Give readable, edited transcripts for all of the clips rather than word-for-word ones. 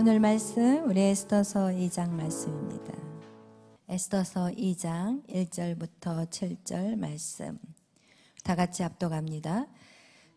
오늘 말씀 우리 에스더서 2장 말씀입니다. 에스더서 2장 1절부터 7절 말씀 다 같이 합독합니다.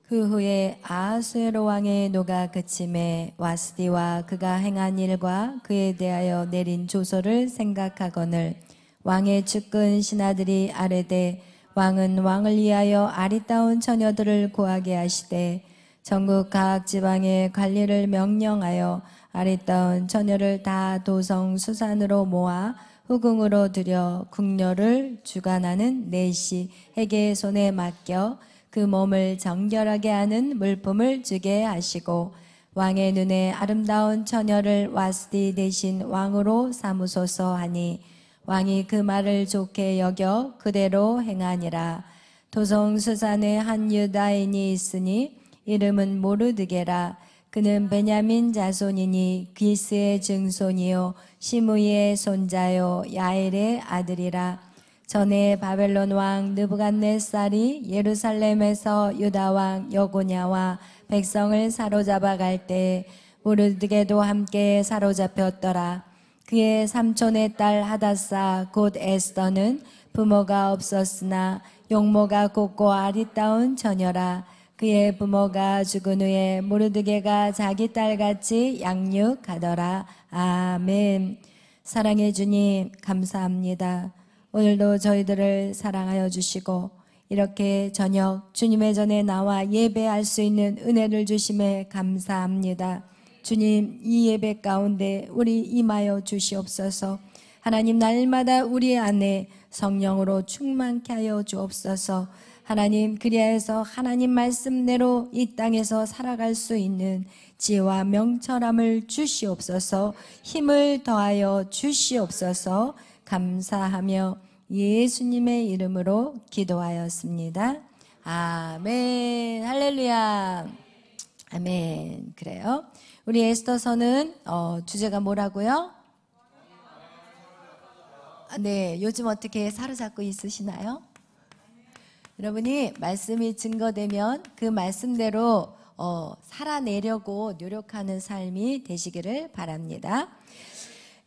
그 후에 아하수에로 왕의 노가 그침에 와스디와 그가 행한 일과 그에 대하여 내린 조서를 생각하거늘 왕의 측근 신하들이 아뢰되 왕은 왕을 위하여 아리따운 처녀들을 구하게 하시되 전국 각 지방의 관리를 명령하여 아리따운 처녀를 다 도성 수산으로 모아 후궁으로 들여 궁녀를 주관하는 내시에게 손에 맡겨 그 몸을 정결하게 하는 물품을 주게 하시고 왕의 눈에 아름다운 처녀를 와스디 대신 왕으로 삼으소서 하니 왕이 그 말을 좋게 여겨 그대로 행하니라. 도성 수산에 한 유다인이 있으니 이름은 모르드게라. 그는 베냐민 자손이니 기스의 증손이요 시므이의 손자요 야엘의 아들이라. 전에 바벨론 왕 느부갓네살이 예루살렘에서 유다 왕 여고냐와 백성을 사로잡아 갈 때 모르드게도 함께 사로잡혔더라. 그의 삼촌의 딸 하다사 곧 에스더는 부모가 없었으나 용모가 곱고 아리따운 처녀라. 그의 부모가 죽은 후에 모르드게가 자기 딸같이 양육하더라. 아멘. 사랑해 주님 감사합니다. 오늘도 저희들을 사랑하여 주시고 이렇게 저녁 주님의 전에 나와 예배할 수 있는 은혜를 주심에 감사합니다. 주님, 이 예배 가운데 우리 임하여 주시옵소서. 하나님, 날마다 우리 안에 성령으로 충만케 하여 주옵소서. 하나님, 그리하여서 하나님 말씀대로 이 땅에서 살아갈 수 있는 지혜와 명철함을 주시옵소서. 힘을 더하여 주시옵소서. 감사하며 예수님의 이름으로 기도하였습니다. 아멘. 할렐루야. 아멘. 그래요. 우리 에스더서는 주제가 뭐라고요? 네, 요즘 어떻게 사로잡고 있으시나요? 여러분이 말씀이 증거되면 그 말씀대로 살아내려고 노력하는 삶이 되시기를 바랍니다.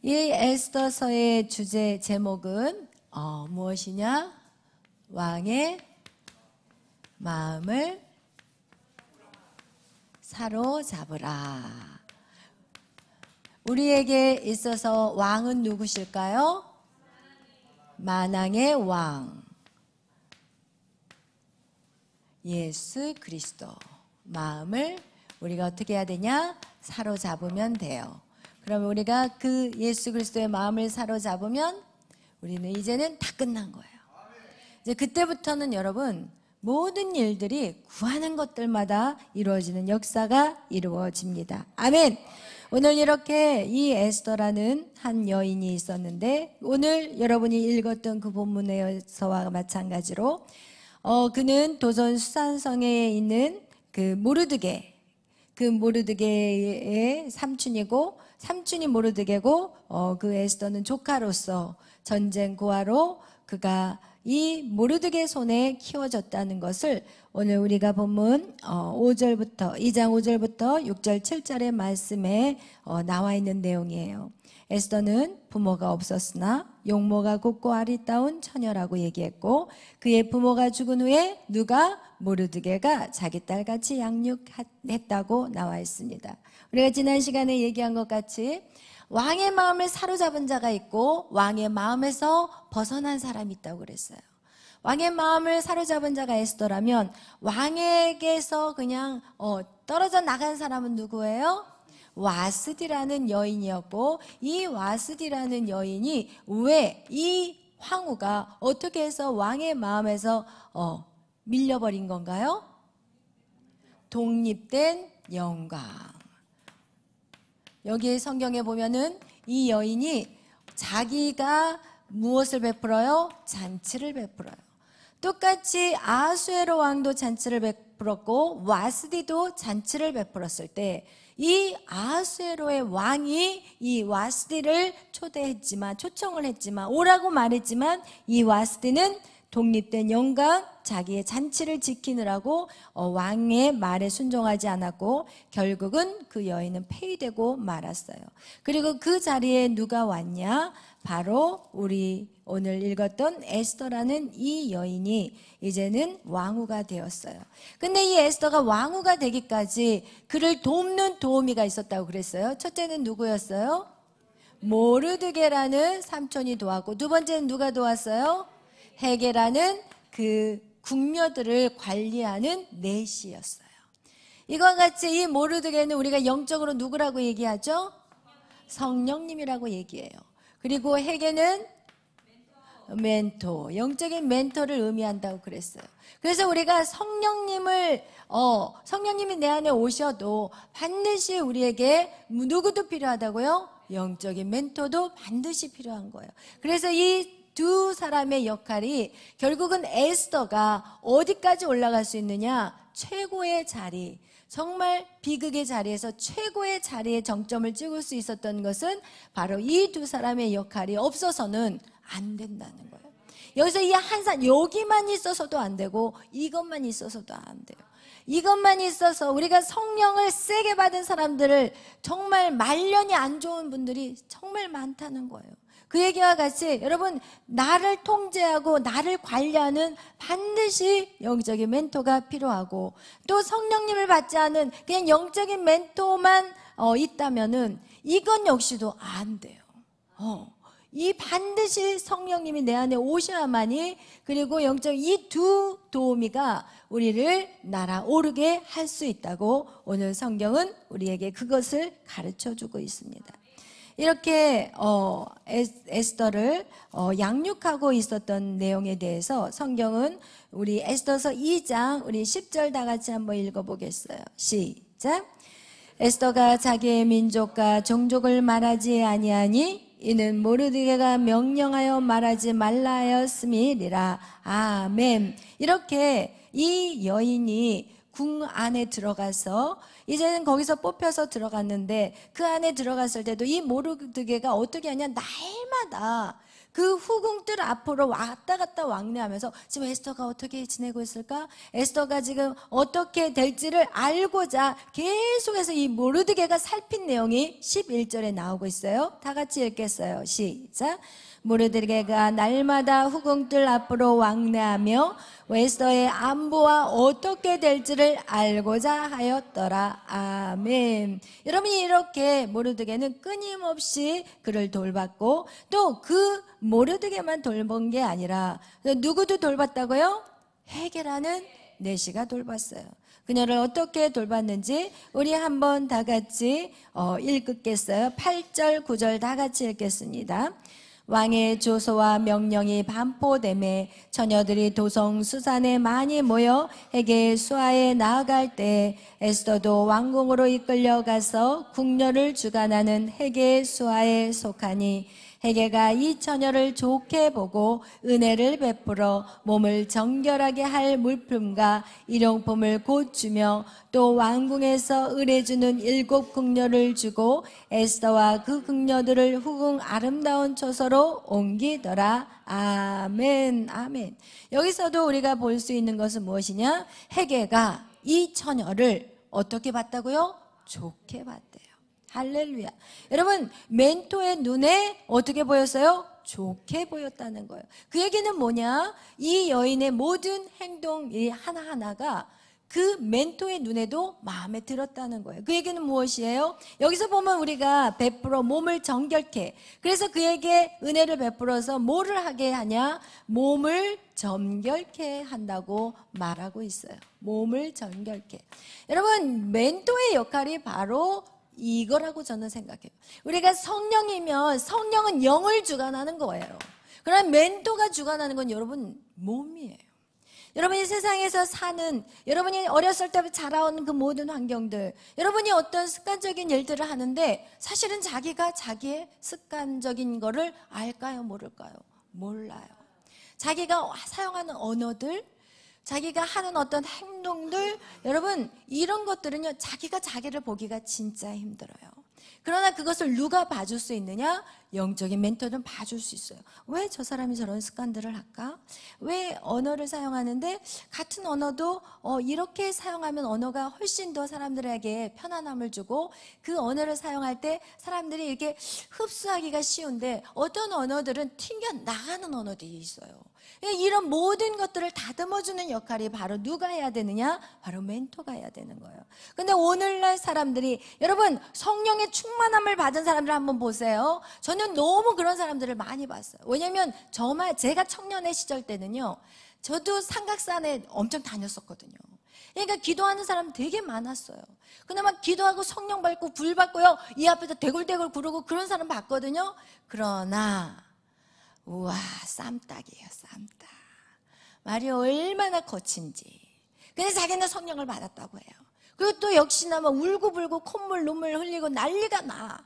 이 에스더서의 주제 제목은 무엇이냐? 왕의 마음을 사로잡으라. 우리에게 있어서 왕은 누구실까요? 만왕의 왕 예수 그리스도. 마음을 우리가 어떻게 해야 되냐? 사로잡으면 돼요. 그러면 우리가 그 예수 그리스도의 마음을 사로잡으면 우리는 이제는 다 끝난 거예요. 이제 그때부터는 여러분 모든 일들이 구하는 것들마다 이루어지는 역사가 이루어집니다. 아멘. 오늘 이렇게 이 에스더라는 한 여인이 있었는데 오늘 여러분이 읽었던 그 본문에서와 마찬가지로 그는 도전 수산성에 있는 그 모르드게의 삼촌이고 삼촌이 모르드게고 그 에스더는 조카로서 전쟁 고아로 그가 이 모르드게 손에 키워졌다는 것을 오늘 우리가 본문 2장 5절부터 6절 7절의 말씀에 나와 있는 내용이에요. 에스더는 부모가 없었으나 용모가 곱고 아리따운 처녀라고 얘기했고 그의 부모가 죽은 후에 누가? 모르드게가 자기 딸같이 양육했다고 나와 있습니다. 우리가 지난 시간에 얘기한 것 같이 왕의 마음을 사로잡은 자가 있고 왕의 마음에서 벗어난 사람이 있다고 그랬어요. 왕의 마음을 사로잡은 자가 에스더라면 왕에게서 그냥 떨어져 나간 사람은 누구예요? 와스디라는 여인이었고 이 와스디라는 여인이 왜 이 황후가 어떻게 해서 왕의 마음에서 밀려버린 건가요? 독립된 영광. 여기 성경에 보면은 이 여인이 자기가 무엇을 베풀어요? 잔치를 베풀어요. 똑같이 아하수에로 왕도 잔치를 베풀었고 와스디도 잔치를 베풀었을 때 이 아하수에로의 왕이 이 와스디를 초청을 했지만 오라고 말했지만 이 와스디는 독립된 영광, 자기의 잔치를 지키느라고 왕의 말에 순종하지 않았고 결국은 그 여인은 폐위되고 말았어요. 그리고 그 자리에 누가 왔냐? 바로 우리 오늘 읽었던 에스더라는 이 여인이 이제는 왕후가 되었어요. 근데 이 에스더가 왕후가 되기까지 그를 돕는 도우미가 있었다고 그랬어요. 첫째는 누구였어요? 모르드게라는 삼촌이 도왔고, 두 번째는 누가 도왔어요? 헤게라는 그 궁녀들을 관리하는 내시였어요. 이와 같이 이 모르드게는 우리가 영적으로 누구라고 얘기하죠? 성령님이라고 얘기해요. 그리고 헤게는 멘토, 영적인 멘토를 의미한다고 그랬어요. 그래서 우리가 성령님이 내 안에 오셔도 반드시 우리에게 누구도 필요하다고요? 영적인 멘토도 반드시 필요한 거예요. 그래서 이 두 사람의 역할이 결국은 에스더가 어디까지 올라갈 수 있느냐? 최고의 자리, 정말 비극의 자리에서 최고의 자리에 정점을 찍을 수 있었던 것은 바로 이 두 사람의 역할이 없어서는 안 된다는 거예요. 여기서 이 한 사람, 여기만 있어서도 안 되고 이것만 있어서도 안 돼요. 이것만 있어서 우리가 성령을 세게 받은 사람들을 정말 말년이 안 좋은 분들이 정말 많다는 거예요. 그 얘기와 같이 여러분, 나를 통제하고 나를 관리하는 반드시 영적인 멘토가 필요하고, 또 성령님을 받지 않은 그냥 영적인 멘토만 있다면은 이건 역시도 안 돼요. 이 반드시 성령님이 내 안에 오셔야만이, 그리고 영적 이 두 도우미가 우리를 날아오르게 할 수 있다고 오늘 성경은 우리에게 그것을 가르쳐주고 있습니다. 이렇게 에스더를 양육하고 있었던 내용에 대해서 성경은 우리 에스더서 2장 우리 10절 다 같이 한번 읽어보겠어요. 시작. 에스더가 자기의 민족과 종족을 말하지 아니하니 이는 모르드게가 명령하여 말하지 말라 하였음이니라. 아멘. 이렇게 이 여인이 궁 안에 들어가서 이제는 거기서 뽑혀서 들어갔는데, 그 안에 들어갔을 때도 이 모르드게가 어떻게 하냐, 날마다 그 후궁들 앞으로 왔다 갔다 왕래하면서 지금 에스더가 어떻게 지내고 있을까? 에스더가 지금 어떻게 될지를 알고자 계속해서 이 모르드게가 살핀 내용이 11절에 나오고 있어요. 다 같이 읽겠어요. 시작. 모르드게가 날마다 후궁들 앞으로 왕래하며 에스더의 안부와 어떻게 될지를 알고자 하였더라. 아멘. 여러분이 이렇게 모르드게는 끊임없이 그를 돌봤고, 또 그 모르드게만 돌본 게 아니라 누구도 돌봤다고요? 헤게라는 내시가 돌봤어요. 그녀를 어떻게 돌봤는지 우리 한번 다 같이 읽겠어요. 8절 9절 다 같이 읽겠습니다. 왕의 조서와 명령이 반포되매 처녀들이 도성 수산에 많이 모여 헤게 수하에 나아갈 때 에스더도 왕궁으로 이끌려가서 궁녀를 주관하는 헤게 수하에 속하니, 헤게가 이 처녀를 좋게 보고 은혜를 베풀어 몸을 정결하게 할 물품과 일용품을 곧 주며, 또 왕궁에서 의뢰주는 7 궁녀를 주고 에스더와 그 궁녀들을 후궁 아름다운 처소로 옮기더라. 아멘. 아멘. 여기서도 우리가 볼 수 있는 것은 무엇이냐? 헤게가 이 처녀를 어떻게 봤다고요? 좋게 봤대요. 할렐루야. 여러분, 멘토의 눈에 어떻게 보였어요? 좋게 보였다는 거예요. 그 얘기는 뭐냐? 이 여인의 모든 행동이 하나하나가 그 멘토의 눈에도 마음에 들었다는 거예요. 그 얘기는 무엇이에요? 여기서 보면 우리가 베풀어 몸을 정결케, 그래서 그에게 은혜를 베풀어서 뭐를 하게 하냐? 몸을 정결케 한다고 말하고 있어요. 몸을 정결케. 여러분, 멘토의 역할이 바로 이거라고 저는 생각해요. 우리가 성령이면 성령은 영을 주관하는 거예요. 그러나 멘토가 주관하는 건 여러분 몸이에요. 여러분이 세상에서 사는, 여러분이 어렸을 때부터 자라온 그 모든 환경들, 여러분이 어떤 습관적인 일들을 하는데 사실은 자기가 자기의 습관적인 거를 알까요? 모를까요? 몰라요. 자기가 사용하는 언어들, 자기가 하는 어떤 행동들, 여러분 이런 것들은요, 자기가 자기를 보기가 진짜 힘들어요. 그러나 그것을 누가 봐줄 수 있느냐? 영적인 멘토는 봐줄 수 있어요. 왜 저 사람이 저런 습관들을 할까? 왜 언어를 사용하는데 같은 언어도 이렇게 사용하면 언어가 훨씬 더 사람들에게 편안함을 주고 그 언어를 사용할 때 사람들이 이렇게 흡수하기가 쉬운데 어떤 언어들은 튕겨나가는 언어들이 있어요. 이런 모든 것들을 다듬어주는 역할이 바로 누가 해야 되느냐? 바로 멘토가 해야 되는 거예요. 근데 오늘날 사람들이, 여러분 성령의 충만함을 받은 사람들 한번 보세요. 저는 너무 그런 사람들을 많이 봤어요. 왜냐면 정말 제가 청년의 시절 때는요, 저도 삼각산에 엄청 다녔었거든요. 그러니까 기도하는 사람 되게 많았어요. 근데 막 기도하고 성령 받고 불 받고요, 이 앞에서 대굴대굴 구르고 그런 사람 봤거든요. 그러나 우와, 쌈딱이에요, 쌈딱. 말이 얼마나 거친지. 근데 자기는 성령을 받았다고 해요. 그리고 또 역시나 막 울고불고 콧물 눈물 흘리고 난리가 나.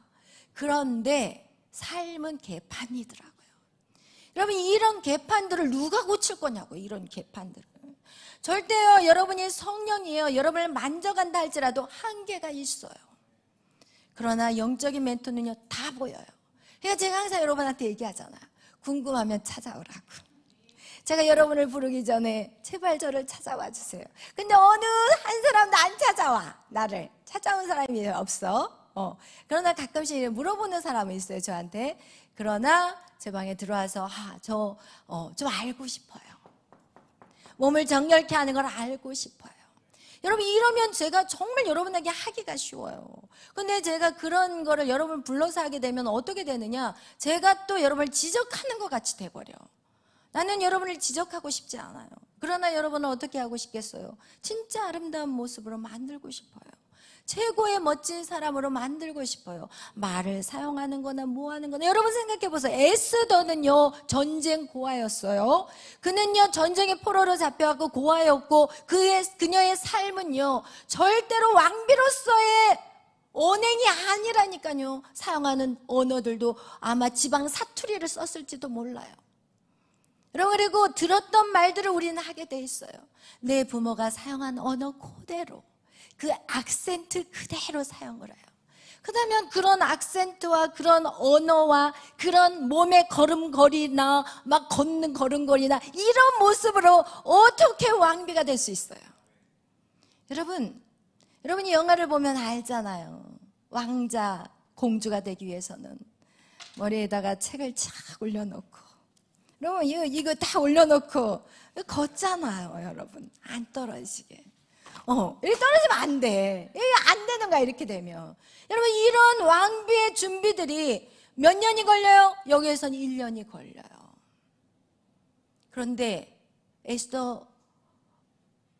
그런데 삶은 개판이더라고요. 여러분, 이런 개판들을 누가 고칠 거냐고, 이런 개판들을. 절대요, 여러분이 성령이에요, 여러분을 만져간다 할지라도 한계가 있어요. 그러나 영적인 멘토는요, 다 보여요. 그러니까 제가 항상 여러분한테 얘기하잖아요. 궁금하면 찾아오라고. 제가 여러분을 부르기 전에 제발 저를 찾아와 주세요. 근데 어느 한 사람도 안 찾아와. 나를 찾아온 사람이 없어. 그러나 가끔씩 물어보는 사람이 있어요, 저한테. 그러나 제 방에 들어와서 좀 알고 싶어요. 몸을 정결케 하는 걸 알고 싶어요. 여러분, 이러면 제가 정말 여러분에게 하기가 쉬워요. 근데 제가 그런 거를 여러분 불러서 하게 되면 어떻게 되느냐? 제가 또 여러분을 지적하는 것 같이 돼버려. 나는 여러분을 지적하고 싶지 않아요. 그러나 여러분은 어떻게 하고 싶겠어요? 진짜 아름다운 모습으로 만들고 싶어요. 최고의 멋진 사람으로 만들고 싶어요. 말을 사용하는 거나 뭐 하는 거나. 여러분 생각해 보세요. 에스더는요, 전쟁 고아였어요. 그는요, 전쟁의 포로로 잡혀갖고 고아였고, 그녀의 삶은요, 절대로 왕비로서의 언행이 아니라니까요. 사용하는 언어들도 아마 지방 사투리를 썼을지도 몰라요. 여러분, 그리고 들었던 말들을 우리는 하게 돼 있어요. 내 부모가 사용한 언어 그대로, 그 악센트 그대로 사용을 해요. 그러면 그런 악센트와 그런 언어와 그런 몸의 걸음걸이나 막 걷는 걸음걸이나 이런 모습으로 어떻게 왕비가 될 수 있어요? 여러분이 영화를 보면 알잖아요. 왕자, 공주가 되기 위해서는 머리에다가 책을 착 올려놓고, 여러분 이거 다 올려놓고 걷잖아요. 여러분, 안 떨어지게. 이렇게 떨어지면 안 돼. 이게 안 되는 거야, 이렇게 되면. 여러분, 이런 왕비의 준비들이 몇 년이 걸려요? 여기에서는 1년이 걸려요. 그런데 에스더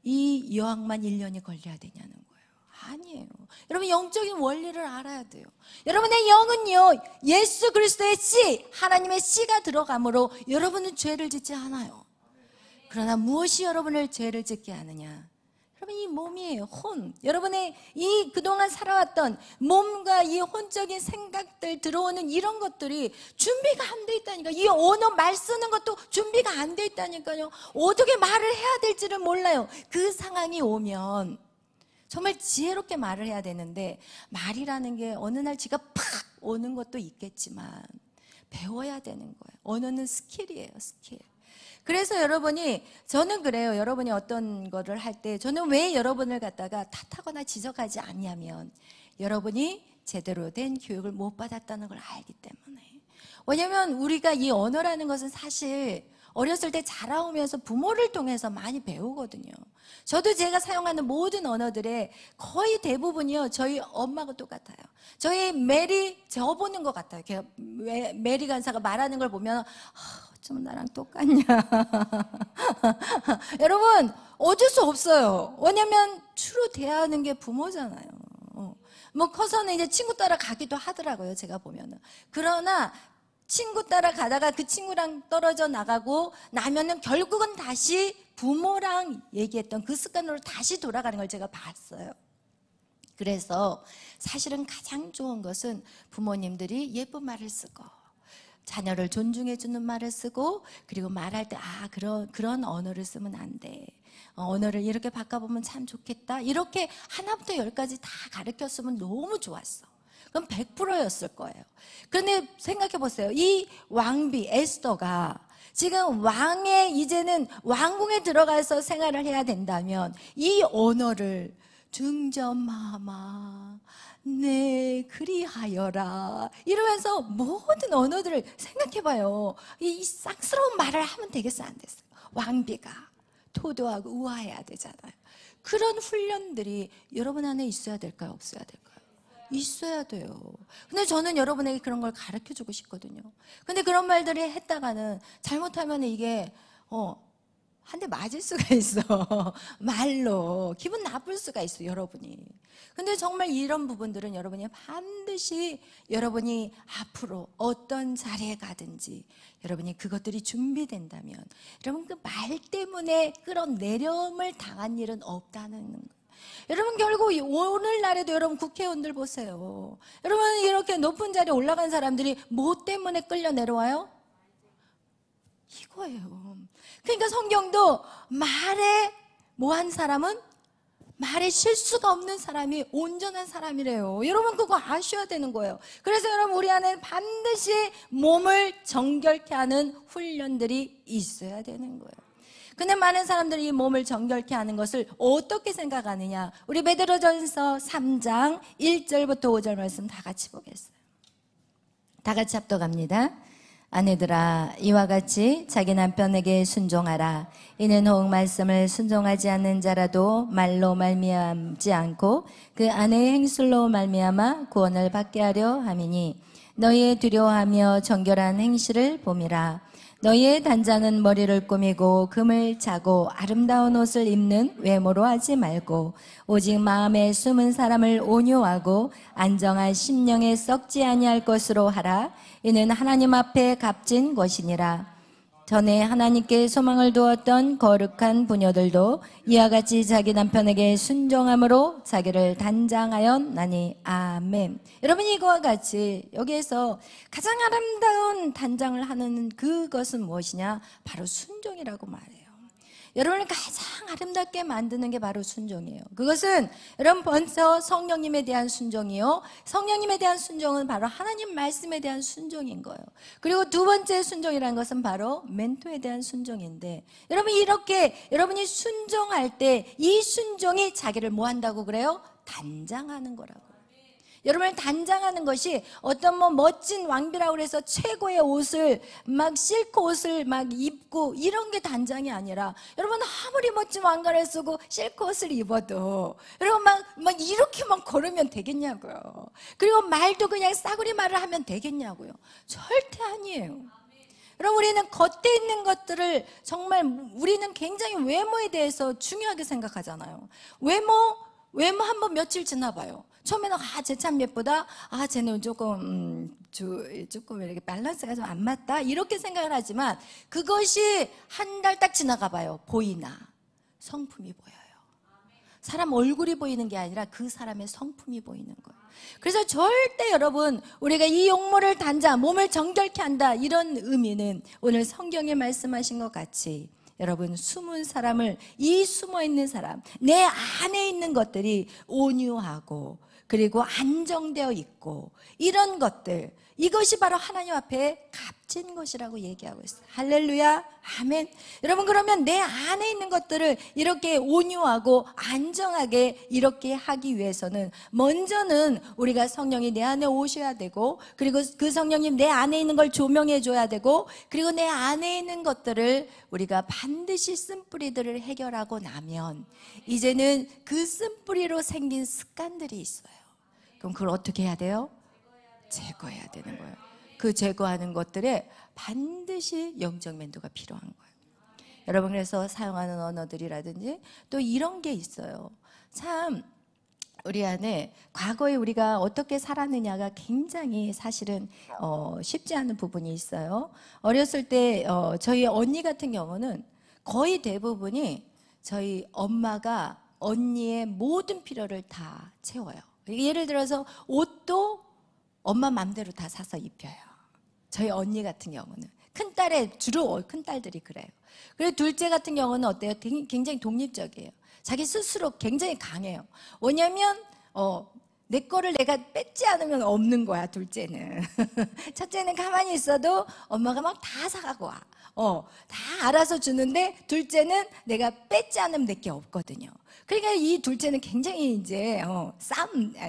이 여왕만 1년이 걸려야 되냐는 거예요. 아니에요. 여러분, 영적인 원리를 알아야 돼요. 여러분의 영은요, 예수 그리스도의 씨, 하나님의 씨가 들어가므로 여러분은 죄를 짓지 않아요. 그러나 무엇이 여러분을 죄를 짓게 하느냐? 여러분, 이 몸이에요. 혼. 여러분의 이 그동안 살아왔던 몸과 이 혼적인 생각들 들어오는 이런 것들이 준비가 안 돼 있다니까. 이 언어 말 쓰는 것도 준비가 안 돼 있다니까요. 어떻게 말을 해야 될지를 몰라요. 그 상황이 오면 정말 지혜롭게 말을 해야 되는데, 말이라는 게 어느 날 지가 팍 오는 것도 있겠지만 배워야 되는 거예요. 언어는 스킬이에요, 스킬. 그래서 여러분이, 저는 그래요. 여러분이 어떤 거를 할 때 저는 왜 여러분을 갖다가 탓하거나 지적하지 않냐면, 여러분이 제대로 된 교육을 못 받았다는 걸 알기 때문에. 왜냐면 우리가 이 언어라는 것은 사실 어렸을 때 자라오면서 부모를 통해서 많이 배우거든요. 저도 제가 사용하는 모든 언어들의 거의 대부분이요, 저희 엄마하고 똑같아요. 저희 메리, 저 보는 것 같아요. 메리 간사가 말하는 걸 보면 어쩌면 나랑 똑같냐. 여러분, 어쩔 수 없어요. 왜냐면 주로 대하는 게 부모잖아요. 뭐 커서는 이제 친구 따라 가기도 하더라고요, 제가 보면은. 그러나 친구 따라 가다가 그 친구랑 떨어져 나가고 나면은 결국은 다시 부모랑 얘기했던 그 습관으로 다시 돌아가는 걸 제가 봤어요. 그래서 사실은 가장 좋은 것은 부모님들이 예쁜 말을 쓰고, 자녀를 존중해주는 말을 쓰고, 그리고 말할 때 그런 언어를 쓰면 안 돼, 언어를 이렇게 바꿔보면 참 좋겠다, 이렇게 하나부터 10까지 다 가르쳤으면 너무 좋았어. 그럼 100%였을 거예요. 그런데 생각해 보세요. 이 왕비 에스더가 지금 왕의 이제는 왕궁에 들어가서 생활을 해야 된다면 이 언어를 중전마마 네 그리하여라 이러면서 모든 언어들을 생각해봐요. 이 쌍스러운 말을 하면 되겠어 안 됐어요? 왕비가 토도하고 우아해야 되잖아요. 그런 훈련들이 여러분 안에 있어야 될까요? 없어야 될까요? 있어야 돼요. 근데 저는 여러분에게 그런 걸 가르쳐 주고 싶거든요. 근데 그런 말들이 했다가는 잘못하면 이게 한 대 맞을 수가 있어. 말로 기분 나쁠 수가 있어 여러분이. 근데 정말 이런 부분들은 여러분이 반드시 여러분이 앞으로 어떤 자리에 가든지 여러분이 그것들이 준비된다면 여러분 그 말 때문에 끌어내림을 당한 일은 없다는 거예요. 여러분 결국 오늘날에도 여러분 국회의원들 보세요. 여러분 이렇게 높은 자리에 올라간 사람들이 뭐 때문에 끌려 내려와요? 이거예요. 그러니까 성경도 말에 뭐한 사람은 말에 실수가 없는 사람이 온전한 사람이래요. 여러분 그거 아셔야 되는 거예요. 그래서 여러분 우리 안에 반드시 몸을 정결케 하는 훈련들이 있어야 되는 거예요. 근데 많은 사람들이 이 몸을 정결케 하는 것을 어떻게 생각하느냐. 우리 베드로전서 3장 1절부터 5절 말씀 다 같이 보겠어요. 다 같이 합독합니다. 아내들아 이와 같이 자기 남편에게 순종하라. 이는 혹 말씀을 순종하지 않는 자라도 말로 말미암지 않고 그 아내의 행실로 말미암아 구원을 받게 하려 함이니 너희의 두려워하며 정결한 행실을 봄이라. 너희의 단장은 머리를 꾸미고 금을 차고 아름다운 옷을 입는 외모로 하지 말고 오직 마음에 숨은 사람을 온유하고 안정한 심령에 썩지 아니할 것으로 하라. 이는 하나님 앞에 값진 것이니라. 전에 하나님께 소망을 두었던 거룩한 부녀들도 이와 같이 자기 남편에게 순종함으로 자기를 단장하였나니. 아멘. 여러분 이거와 같이 여기에서 가장 아름다운 단장을 하는 그것은 무엇이냐? 바로 순종이라고 말해요. 여러분을 가장 아름답게 만드는 게 바로 순종이에요. 그것은 여러분 먼저 성령님에 대한 순종이요, 성령님에 대한 순종은 바로 하나님 말씀에 대한 순종인 거예요. 그리고 두 번째 순종이라는 것은 바로 멘토에 대한 순종인데, 여러분 이렇게 여러분이 순종할 때 이 순종이 자기를 뭐 한다고 그래요? 단장하는 거라고. 여러분을 단장하는 것이 어떤 뭐 멋진 왕비라고 그래서 최고의 옷을 막 실크 옷을 막 입고 이런 게 단장이 아니라, 여러분 아무리 멋진 왕관을 쓰고 실크 옷을 입어도 여러분 막 이렇게 막 걸으면 되겠냐고요. 그리고 말도 그냥 싸구리 말을 하면 되겠냐고요. 절대 아니에요. 여러분 우리는 겉에 있는 것들을 정말 우리는 굉장히 외모에 대해서 중요하게 생각하잖아요. 외모 한번 며칠 지나봐요. 처음에는 쟤 참 예쁘다. 쟤는 조금 이렇게 밸런스가 좀 안 맞다. 이렇게 생각을 하지만 그것이 한 달 딱 지나가 봐요. 보이나? 성품이 보여요. 사람 얼굴이 보이는 게 아니라 그 사람의 성품이 보이는 거예요. 그래서 절대 여러분 우리가 이 용모를 단장, 몸을 정결케 한다, 이런 의미는 오늘 성경에 말씀하신 것 같이 여러분 숨은 사람을, 이 숨어있는 사람, 내 안에 있는 것들이 온유하고 그리고 안정되어 있고 이런 것들, 이것이 바로 하나님 앞에 값진 것이라고 얘기하고 있어요. 할렐루야, 아멘. 여러분 그러면 내 안에 있는 것들을 이렇게 온유하고 안정하게 이렇게 하기 위해서는 먼저는 우리가 성령이 내 안에 오셔야 되고, 그리고 그 성령님 내 안에 있는 걸 조명해 줘야 되고, 그리고 내 안에 있는 것들을 우리가 반드시 쓴뿌리들을 해결하고 나면 이제는 그 쓴뿌리로 생긴 습관들이 있어요. 그럼 그걸 어떻게 해야 돼요? 제거해야 되는 거예요. 그 제거하는 것들에 반드시 영적 멘토가 필요한 거예요. 여러분 그래서 사용하는 언어들이라든지 또 이런 게 있어요. 참 우리 안에 과거에 우리가 어떻게 살았느냐가 굉장히 사실은 쉽지 않은 부분이 있어요. 어렸을 때 저희 언니 같은 경우는 거의 대부분이 저희 엄마가 언니의 모든 필요를 다 채워요. 예를 들어서 옷도 엄마 맘대로 다 사서 입혀요. 저희 언니 같은 경우는. 큰딸의, 주로 큰딸들이 그래요. 그리고 둘째 같은 경우는 어때요? 굉장히 독립적이에요. 자기 스스로 굉장히 강해요. 왜냐면 내 거를 내가 뺏지 않으면 없는 거야, 둘째는. 첫째는 가만히 있어도 엄마가 막 다 사가고 와. 다 알아서 주는데 둘째는 내가 뺏지 않으면 내 게 없거든요. 그러니까 이 둘째는 굉장히 이제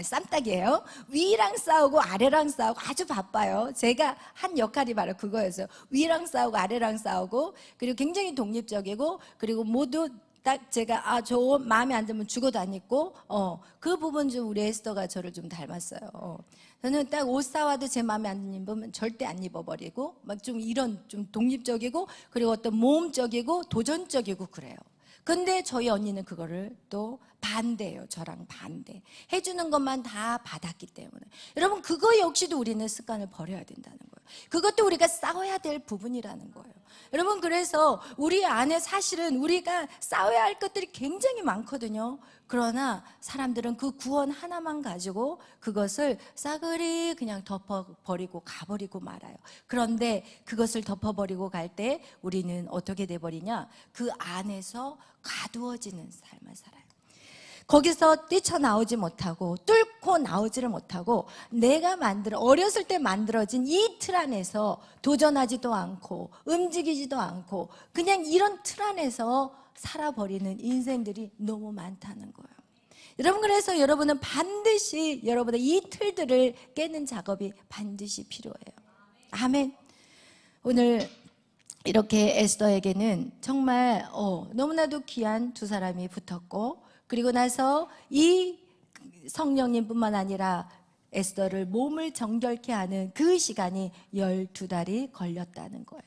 쌈딱이에요. 위랑 싸우고 아래랑 싸우고 아주 바빠요. 제가 한 역할이 바로 그거였어요. 위랑 싸우고 아래랑 싸우고, 그리고 굉장히 독립적이고, 그리고 모두 딱 제가 저 마음에 안 들면 죽어도 안 입고, 그 부분 좀 우리 에스더가 저를 좀 닮았어요. 저는 딱 옷 사와도 제 마음에 안 입으면 절대 안 입어버리고, 막 좀 이런 좀 독립적이고, 그리고 어떤 모험적이고 도전적이고 그래요. 근데 저희 언니는 그거를 또 반대예요. 저랑 반대. 해주는 것만 다 받았기 때문에. 여러분, 그거 역시도 우리는 습관을 버려야 된다는 거예요. 그것도 우리가 싸워야 될 부분이라는 거예요. 여러분, 그래서 우리 안에 사실은 우리가 싸워야 할 것들이 굉장히 많거든요. 그러나 사람들은 그 구원 하나만 가지고 그것을 싸그리 그냥 덮어버리고 가버리고 말아요. 그런데 그것을 덮어버리고 갈 때 우리는 어떻게 돼버리냐? 그 안에서 가두어지는 삶을 살아요. 거기서 뛰쳐나오지 못하고 뚫고 나오지를 못하고 내가 어렸을 때 만들어진 이 틀 안에서 도전하지도 않고 움직이지도 않고 그냥 이런 틀 안에서 살아버리는 인생들이 너무 많다는 거예요. 여러분, 그래서 여러분은 반드시 여러분의 이 틀들을 깨는 작업이 반드시 필요해요. 아멘. 오늘 이렇게 에스더에게는 정말 너무나도 귀한 두 사람이 붙었고, 그리고 나서 이 성령님뿐만 아니라 에스더를 몸을 정결케 하는 그 시간이 12달이 걸렸다는 거예요.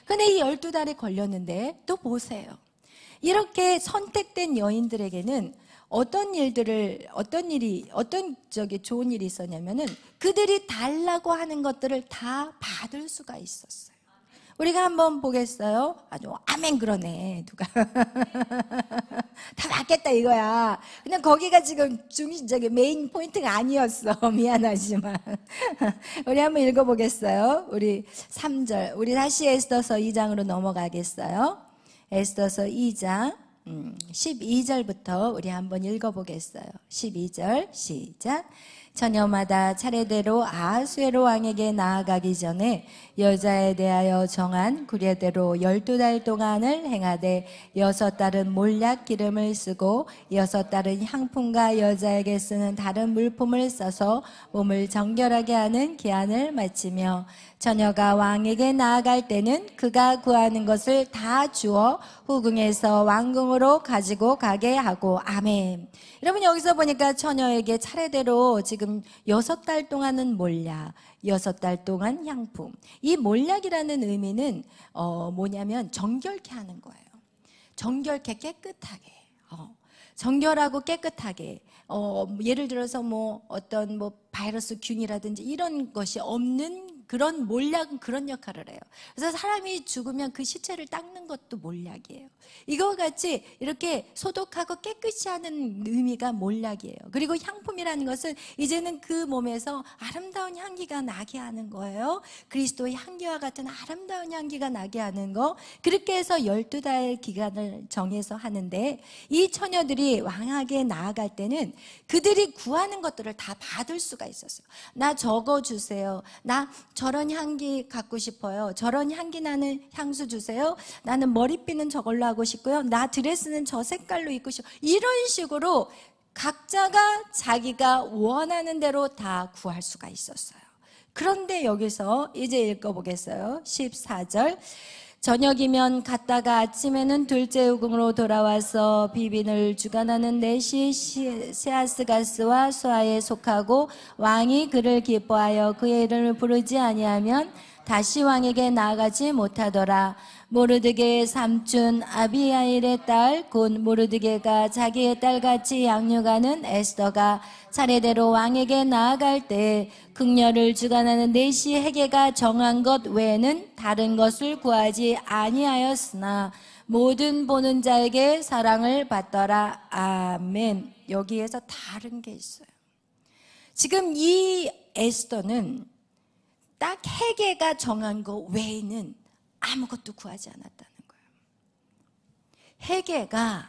근데 이 12달이 걸렸는데 또 보세요. 이렇게 선택된 여인들에게는 어떤 좋은 일이 있었냐면은 그들이 달라고 하는 것들을 다 받을 수가 있었어요. 우리가 한번 보겠어요? 아주 아멘 그러네 누가. 다 맞겠다 이거야. 그냥 거기가 지금 메인 포인트가 아니었어. 미안하지만. 우리 한번 읽어보겠어요. 우리 3절. 우리 다시 에스더서 2장으로 넘어가겠어요. 에스더서 2장 12절부터 우리 한번 읽어보겠어요. 12절 시작. 처녀마다 차례대로 아하수에로 왕에게 나아가기 전에 여자에 대하여 정한 구례대로 12달 동안을 행하되 6달은 몰약 기름을 쓰고 6달은 향품과 여자에게 쓰는 다른 물품을 써서 몸을 정결하게 하는 기한을 마치며 처녀가 왕에게 나아갈 때는 그가 구하는 것을 다 주어 후궁에서 왕궁으로 가지고 가게 하고. 아멘. 여러분, 여기서 보니까 처녀에게 차례대로 지금 6달 동안은 몰약, 6달 동안 향품. 이 몰약이라는 의미는 뭐냐면 정결케 하는 거예요. 정결케, 깨끗하게. 정결하고 깨끗하게. 예를 들어서 어떤 바이러스 균이라든지 이런 것이 없는 그런 몰약은 그런 역할을 해요. 그래서 사람이 죽으면 그 시체를 닦는 것도 몰약이에요. 이거와 같이 이렇게 소독하고 깨끗이 하는 의미가 몰약이에요. 그리고 향품이라는 것은 이제는 그 몸에서 아름다운 향기가 나게 하는 거예요. 그리스도의 향기와 같은 아름다운 향기가 나게 하는 거. 그렇게 해서 12달 기간을 정해서 하는데, 이 처녀들이 왕에게 나아갈 때는 그들이 구하는 것들을 다 받을 수가 있었어요. 나 저거 주세요. 나 저런 향기 갖고 싶어요. 저런 향기 나는 향수 주세요. 나는 머리핀은 저걸로 하고 싶고요. 나 드레스는 저 색깔로 입고 싶어요. 이런 식으로 각자가 자기가 원하는 대로 다 구할 수가 있었어요. 그런데 여기서 이제 읽어보겠어요. 14절. 저녁이면 갔다가 아침에는 둘째 후궁으로 돌아와서 비빈을 주관하는 넷이 세아스가스와 수아에 속하고 왕이 그를 기뻐하여 그의 이름을 부르지 아니하면 다시 왕에게 나아가지 못하더라. 모르드게의 삼촌 아비하일의 딸 곧 모르드게가 자기의 딸같이 양육하는 에스더가 차례대로 왕에게 나아갈 때 긍휼을 주관하는 넷이 헤게가 정한 것 외에는 다른 것을 구하지 아니하였으나 모든 보는 자에게 사랑을 받더라. 아멘. 여기에서 다른 게 있어요. 지금 이 에스더는 딱 헤게가 정한 것 외에는 아무것도 구하지 않았다는 거예요. 헤게가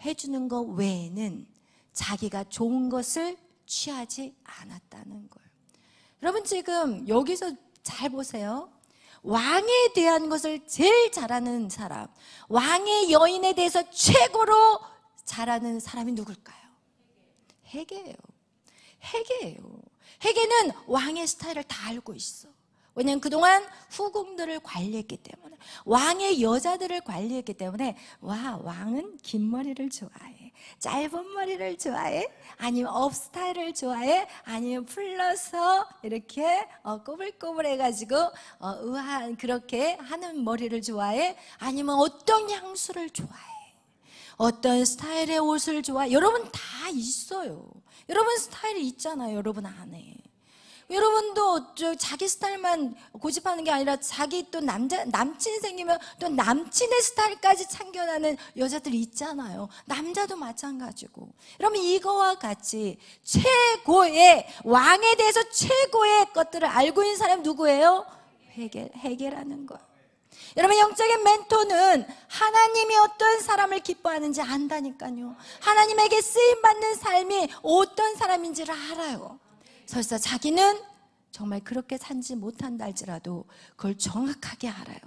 해주는 것 외에는 자기가 좋은 것을 취하지 않았다는 거예요. 여러분 지금 여기서 잘 보세요. 왕에 대한 것을 제일 잘하는 사람, 왕의 여인에 대해서 최고로 잘하는 사람이 누굴까요? 헤게예요. 헤게예요. 헤게는 왕의 스타일을 다 알고 있어. 왜냐하면 그동안 후궁들을 관리했기 때문에, 왕의 여자들을 관리했기 때문에, 와, 왕은 긴 머리를 좋아해, 짧은 머리를 좋아해, 아니면 업 스타일을 좋아해, 아니면 풀러서 이렇게 꼬불꼬불 해가지고 우아한 그렇게 하는 머리를 좋아해, 아니면 어떤 향수를 좋아해, 어떤 스타일의 옷을 좋아해. 여러분 다 있어요. 여러분 스타일이 있잖아요, 여러분 안에. 여러분도 자기 스타일만 고집하는 게 아니라 자기 또 남친 생기면 또 남친의 스타일까지 참견하는 여자들이 있잖아요. 남자도 마찬가지고. 여러분 이거와 같이 최고의 왕에 대해서 최고의 것들을 알고 있는 사람이 누구예요? 헤게라는 거예요. 여러분 영적인 멘토는 하나님이 어떤 사람을 기뻐하는지 안다니까요. 하나님에게 쓰임받는 삶이 어떤 사람인지를 알아요. 그래서 자기는 정말 그렇게 살지 못한다 할지라도 그걸 정확하게 알아요.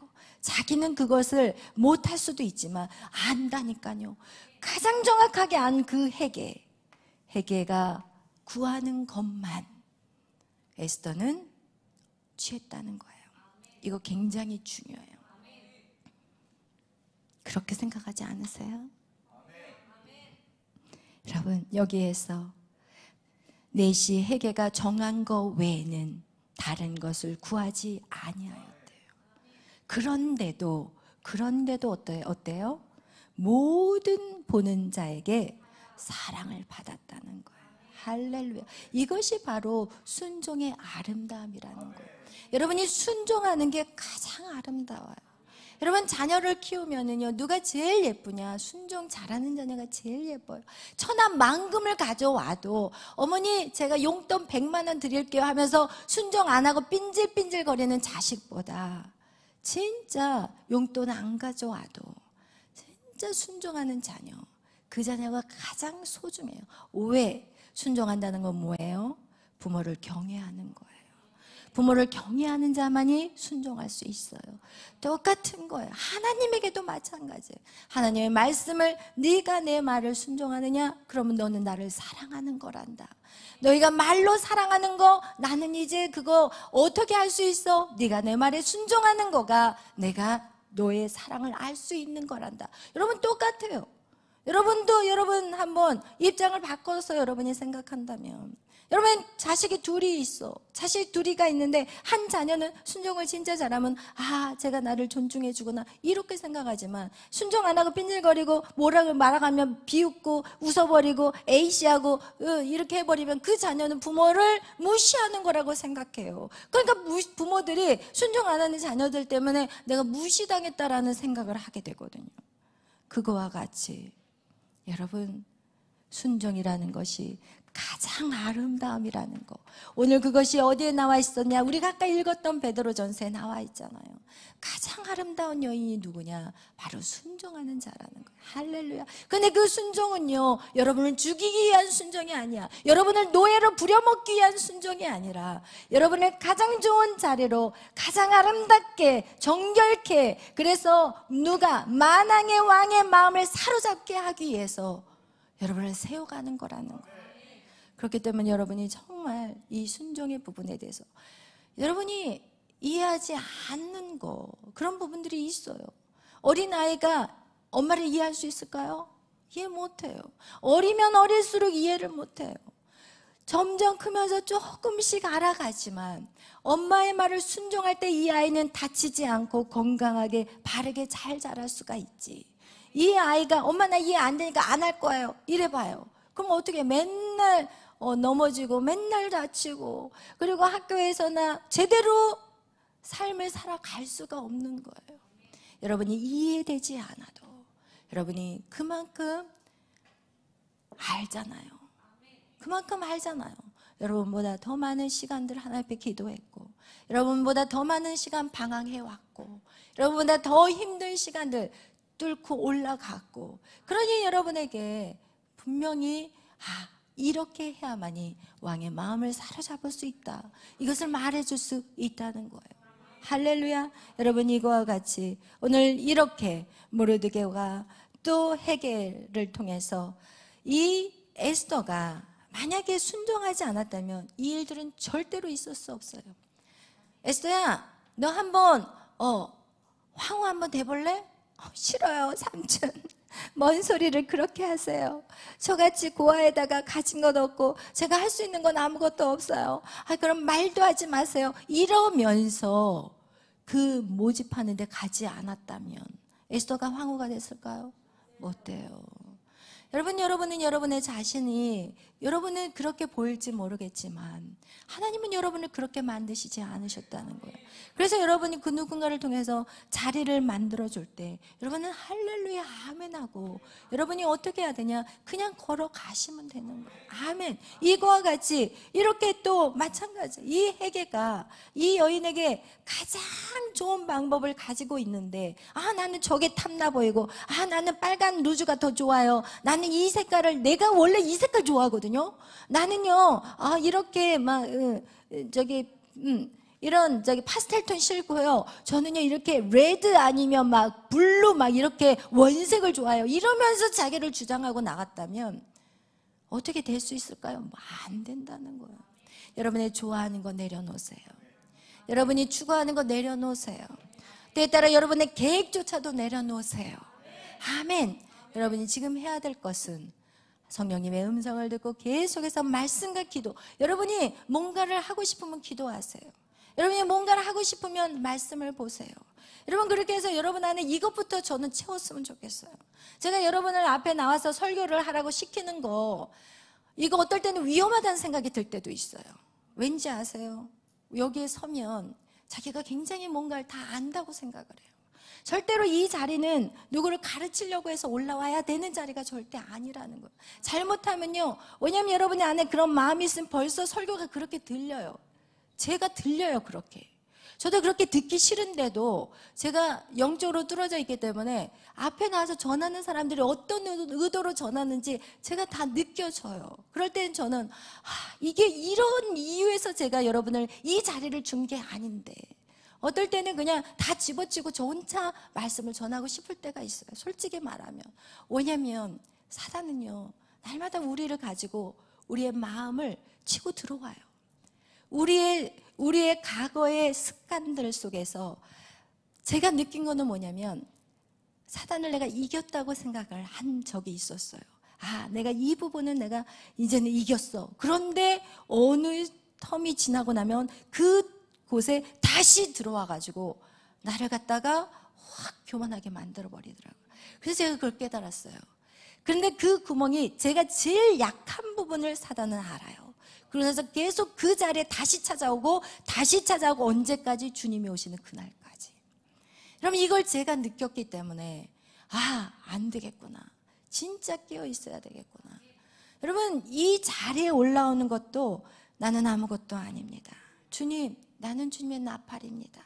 자기는 그것을 못할 수도 있지만 안다니까요. 가장 정확하게 안 그 헤게가 구하는 것만 에스더는 취했다는 거예요. 이거 굉장히 중요해요. 그렇게 생각하지 않으세요? 여러분 여기에서 넷이 헤게가 정한 것 외에는 다른 것을 구하지 아니하였대요. 그런데도 어때요? 모든 보는 자에게 사랑을 받았다는 거예요. 할렐루야. 이것이 바로 순종의 아름다움이라는 거예요. 여러분이 순종하는 게 가장 아름다워요. 여러분 자녀를 키우면은요, 누가 제일 예쁘냐? 순종 잘하는 자녀가 제일 예뻐요. 천한 만금을 가져와도 어머니 제가 용돈 100만 원 드릴게요 하면서 순종 안 하고 삔질삔질 거리는 자식보다 진짜 용돈 안 가져와도 진짜 순종하는 자녀, 그 자녀가 가장 소중해요. 왜? 순종한다는 건 뭐예요? 부모를 경외하는 거예요. 부모를 경외하는 자만이 순종할 수 있어요. 똑같은 거예요. 하나님에게도 마찬가지예요. 하나님의 말씀을 네가 내 말을 순종하느냐? 그러면 너는 나를 사랑하는 거란다. 너희가 말로 사랑하는 거, 나는 이제 그거 어떻게 할 수 있어? 네가 내 말에 순종하는 거가 내가 너의 사랑을 알 수 있는 거란다. 여러분 똑같아요. 여러분도 여러분 한번 입장을 바꿔서 여러분이 생각한다면, 여러분 자식이 둘이 있어. 자식 둘이가 있는데 한 자녀는 순종을 진짜 잘하면 제가 나를 존중해 주구나 이렇게 생각하지만, 순종 안 하고 삔질거리고 뭐라고 말하면 비웃고 웃어버리고 에이씨하고 이렇게 해버리면 그 자녀는 부모를 무시하는 거라고 생각해요. 그러니까 부모들이 순종 안 하는 자녀들 때문에 내가 무시당했다라는 생각을 하게 되거든요. 그거와 같이 여러분 순종이라는 것이 가장 아름다움이라는 거. 오늘 그것이 어디에 나와 있었냐? 우리가 아까 읽었던 베드로전서에 나와 있잖아요. 가장 아름다운 여인이 누구냐? 바로 순종하는 자라는 거예요. 할렐루야. 근데 그 순종은요, 여러분을 죽이기 위한 순종이 아니야. 여러분을 노예로 부려먹기 위한 순종이 아니라 여러분을 가장 좋은 자리로 가장 아름답게 정결케, 그래서 누가 만왕의 왕의 마음을 사로잡게 하기 위해서 여러분을 세워가는 거라는 거예요. 그렇기 때문에 여러분이 정말 이 순종의 부분에 대해서 여러분이 이해하지 않는 거, 그런 부분들이 있어요. 어린아이가 엄마를 이해할 수 있을까요? 이해 못해요. 어리면 어릴수록 이해를 못해요. 점점 크면서 조금씩 알아가지만 엄마의 말을 순종할 때 이 아이는 다치지 않고 건강하게 바르게 잘 자랄 수가 있지. 이 아이가 엄마 나 이해 안 되니까 안 할 거예요 이래봐요. 그럼 어떻게 맨날 넘어지고 맨날 다치고, 그리고 학교에서나 제대로 삶을 살아갈 수가 없는 거예요. 여러분이 이해되지 않아도 여러분이 그만큼 알잖아요. 그만큼 알잖아요. 여러분보다 더 많은 시간들 하나님 앞에 기도했고, 여러분보다 더 많은 시간 방황해왔고, 여러분보다 더 힘든 시간들 뚫고 올라갔고, 그러니 여러분에게 분명히 이렇게 해야만이 왕의 마음을 사로잡을 수 있다. 이것을 말해줄 수 있다는 거예요. 할렐루야. 여러분, 이거와 같이 오늘 이렇게 모르드게가 또 헤게를 통해서 이 에스더가 만약에 순종하지 않았다면 이 일들은 절대로 있을 수 없어요. 에스더야, 너 한번 황후 한번 돼볼래? 싫어요, 삼촌. 뭔 소리를 그렇게 하세요? 저같이 고아에다가 가진 것 없고 제가 할 수 있는 건 아무것도 없어요. 그럼 말도 하지 마세요. 이러면서 그 모집하는 데 가지 않았다면 에스더가 황후가 됐을까요? 못 돼요. 여러분은 여러분의 자신이 여러분은 그렇게 보일지 모르겠지만 하나님은 여러분을 그렇게 만드시지 않으셨다는 거예요. 그래서 여러분이 그 누군가를 통해서 자리를 만들어줄 때 여러분은 할렐루야 아멘하고 여러분이 어떻게 해야 되냐? 그냥 걸어가시면 되는 거예요. 아멘. 이거와 같이 이렇게 또 마찬가지 이 헤게가 이 여인에게 가장 좋은 방법을 가지고 있는데 나는 저게 탐나 보이고 나는 빨간 루즈가 더 좋아요. 나는 이 색깔을 내가 원래 이 색깔 좋아하거든요. 나는요 이렇게 막 이런 파스텔 톤 싫고요. 저는요 이렇게 레드 아니면 막 블루 막 이렇게 원색을 좋아해요. 이러면서 자기를 주장하고 나갔다면 어떻게 될 수 있을까요? 안 된다는 거예요. 여러분의 좋아하는 거 내려놓으세요. 여러분이 추구하는 거 내려놓으세요. 때에 따라 여러분의 계획조차도 내려놓으세요. 아멘. 여러분이 지금 해야 될 것은 성령님의 음성을 듣고 계속해서 말씀과 기도. 여러분이 뭔가를 하고 싶으면 기도하세요. 여러분이 뭔가를 하고 싶으면 말씀을 보세요. 여러분 그렇게 해서 여러분 안에 이것부터 저는 채웠으면 좋겠어요. 제가 여러분을 앞에 나와서 설교를 하라고 시키는 거 이거 어떨 때는 위험하다는 생각이 들 때도 있어요. 왠지 아세요? 여기에 서면 자기가 굉장히 뭔가를 다 안다고 생각을 해요. 절대로 이 자리는 누구를 가르치려고 해서 올라와야 되는 자리가 절대 아니라는 거예요. 잘못하면요. 왜냐하면 여러분의 안에 그런 마음이 있으면 벌써 설교가 그렇게 들려요. 제가 들려요 그렇게. 저도 그렇게 듣기 싫은데도 제가 영적으로 뚫어져 있기 때문에 앞에 나와서 전하는 사람들이 어떤 의도로 전하는지 제가 다 느껴져요. 그럴 때는 저는 이게 이런 이유에서 제가 여러분을 이 자리를 준 게 아닌데 어떨 때는 그냥 다 집어치고 저 혼자 말씀을 전하고 싶을 때가 있어요. 솔직히 말하면. 왜냐하면 사단은요 날마다 우리를 가지고 우리의 마음을 치고 들어와요. 우리의 과거의 습관들 속에서 제가 느낀 거는 뭐냐면 사단을 내가 이겼다고 생각을 한 적이 있었어요. 내가 이 부분은 내가 이제는 이겼어. 그런데 어느 텀이 지나고 나면 그곳에 다시 들어와가지고 나를 갖다가 확 교만하게 만들어버리더라고요. 그래서 제가 그걸 깨달았어요. 그런데 그 구멍이 제가 제일 약한 부분을 사단은 알아요. 그래서 계속 그 자리에 다시 찾아오고 언제까지? 주님이 오시는 그날까지. 여러분 이걸 제가 느꼈기 때문에 안 되겠구나. 진짜 깨어 있어야 되겠구나. 여러분 이 자리에 올라오는 것도 나는 아무것도 아닙니다. 주님, 나는 주님의 나팔입니다.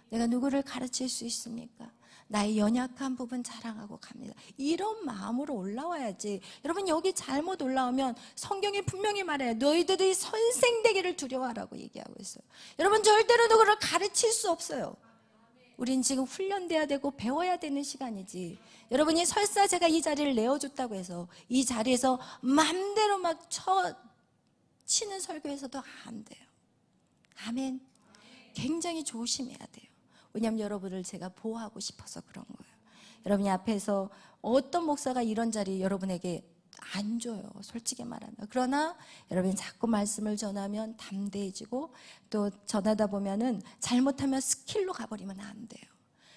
내가 누구를 가르칠 수 있습니까? 나의 연약한 부분 자랑하고 갑니다. 이런 마음으로 올라와야지. 여러분 여기 잘못 올라오면 성경이 분명히 말해요. 너희들이 선생되기를 두려워하라고 얘기하고 있어요. 여러분 절대로 누구를 가르칠 수 없어요. 우린 지금 훈련돼야 되고 배워야 되는 시간이지. 여러분이 설사 제가 이 자리를 내어줬다고 해서 이 자리에서 마음대로 막 치는 설교에서도 안 돼요. 아멘. 굉장히 조심해야 돼요. 왜냐하면 여러분을 제가 보호하고 싶어서 그런 거예요. 여러분이 앞에서 어떤 목사가 이런 자리 여러분에게 안 줘요. 솔직히 말하면. 그러나 여러분이 자꾸 말씀을 전하면 담대해지고 또 전하다 보면은 잘못하면 스킬로 가버리면 안 돼요.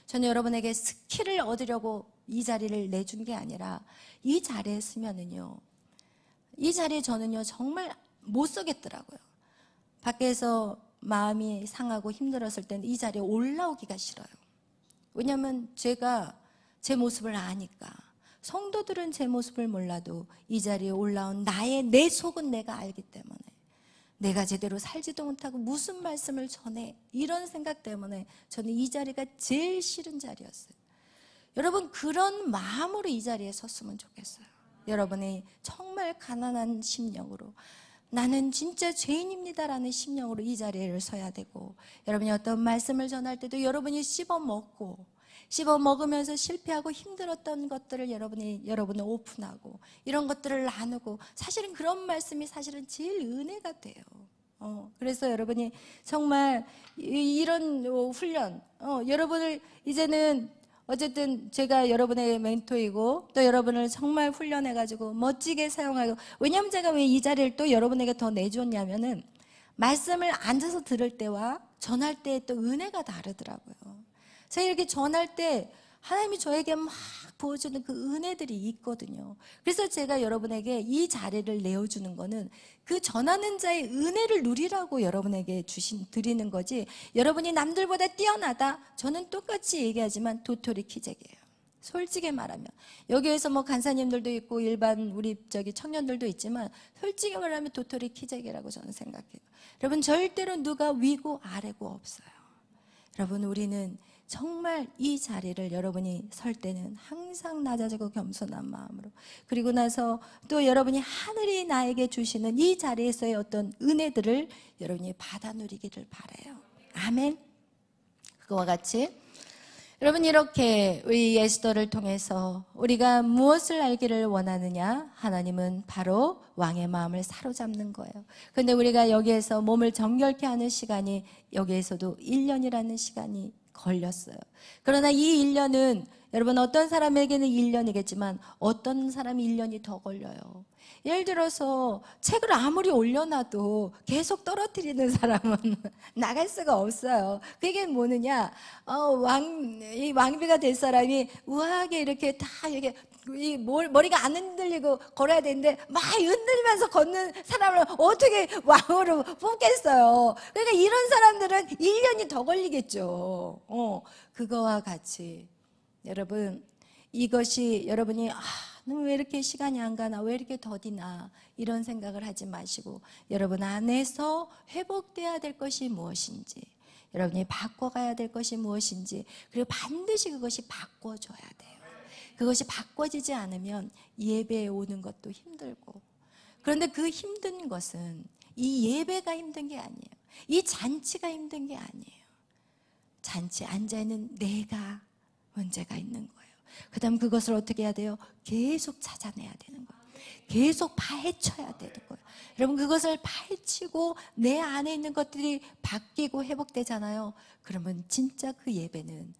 저는 여러분에게 스킬을 얻으려고 이 자리를 내준 게 아니라 이 자리에 쓰면은요. 이 자리에 저는요 정말 못 서겠더라고요. 밖에서 마음이 상하고 힘들었을 때는 이 자리에 올라오기가 싫어요. 왜냐하면 제가 제 모습을 아니까. 성도들은 제 모습을 몰라도 이 자리에 올라온 내 속은 내가 알기 때문에 내가 제대로 살지도 못하고 무슨 말씀을 전해 이런 생각 때문에 저는 이 자리가 제일 싫은 자리였어요. 여러분 그런 마음으로 이 자리에 섰으면 좋겠어요. 여러분이 정말 가난한 심령으로 나는 진짜 죄인입니다라는 심령으로 이 자리를 서야 되고, 여러분이 어떤 말씀을 전할 때도 여러분이 씹어 먹으면서 실패하고 힘들었던 것들을 여러분은 오픈하고 이런 것들을 나누고, 사실은 그런 말씀이 사실은 제일 은혜가 돼요. 그래서 여러분이 정말 이런 훈련, 여러분을 이제는 어쨌든 제가 여러분의 멘토이고 또 여러분을 정말 훈련해가지고 멋지게 사용하고, 왜냐하면 제가 왜 이 자리를 또 여러분에게 더 내줬냐면은 말씀을 앉아서 들을 때와 전할 때의 또 은혜가 다르더라고요. 제가 이렇게 전할 때 하나님이 저에게 막 부어주는 그 은혜들이 있거든요. 그래서 제가 여러분에게 이 자리를 내어주는 거는 그 전하는 자의 은혜를 누리라고 여러분에게 드리는 거지, 여러분이 남들보다 뛰어나다, 저는 똑같이 얘기하지만 도토리 키재기예요. 솔직히 말하면 여기에서 뭐 간사님들도 있고 일반 우리 청년들도 있지만, 솔직히 말하면 도토리 키재기라고 저는 생각해요. 여러분, 절대로 누가 위고 아래고 없어요. 여러분, 우리는 정말 이 자리를 여러분이 설 때는 항상 낮아지고 겸손한 마음으로, 그리고 나서 또 여러분이 하늘이 나에게 주시는 이 자리에서의 어떤 은혜들을 여러분이 받아 누리기를 바라요. 아멘. 그거와 같이 여러분, 이렇게 우리 에스더를 통해서 우리가 무엇을 알기를 원하느냐? 하나님은 바로 왕의 마음을 사로잡는 거예요. 그런데 우리가 여기에서 몸을 정결케 하는 시간이 여기에서도 1년이라는 시간이 걸렸어요. 그러나 이 1년은 여러분, 어떤 사람에게는 1년이겠지만 어떤 사람이 1년이 더 걸려요. 예를 들어서 책을 아무리 올려놔도 계속 떨어뜨리는 사람은 나갈 수가 없어요. 그게 뭐느냐? 이 왕비가 될 사람이 우아하게 이렇게 다 이렇게 머리가 안 흔들리고 걸어야 되는데 막 흔들면서 걷는 사람을 어떻게 왕으로 뽑겠어요? 그러니까 이런 사람들은 1년이 더 걸리겠죠. 그거와 같이 여러분, 이것이 여러분이 너 왜 이렇게 시간이 안 가나, 왜 이렇게 더디나, 이런 생각을 하지 마시고, 여러분 안에서 회복돼야 될 것이 무엇인지, 여러분이 바꿔가야 될 것이 무엇인지, 그리고 반드시 그것이 바꿔줘야 돼요. 그것이 바꿔지지 않으면 예배에 오는 것도 힘들고, 그런데 그 힘든 것은 이 예배가 힘든 게 아니에요. 이 잔치가 힘든 게 아니에요. 잔치에 앉아있는 내가 문제가 있는 거예요. 그 다음 그것을 어떻게 해야 돼요? 계속 찾아내야 되는 거예요. 계속 파헤쳐야 되는 거예요. 여러분, 그것을 파헤치고 내 안에 있는 것들이 바뀌고 회복되잖아요. 그러면 진짜 그 예배는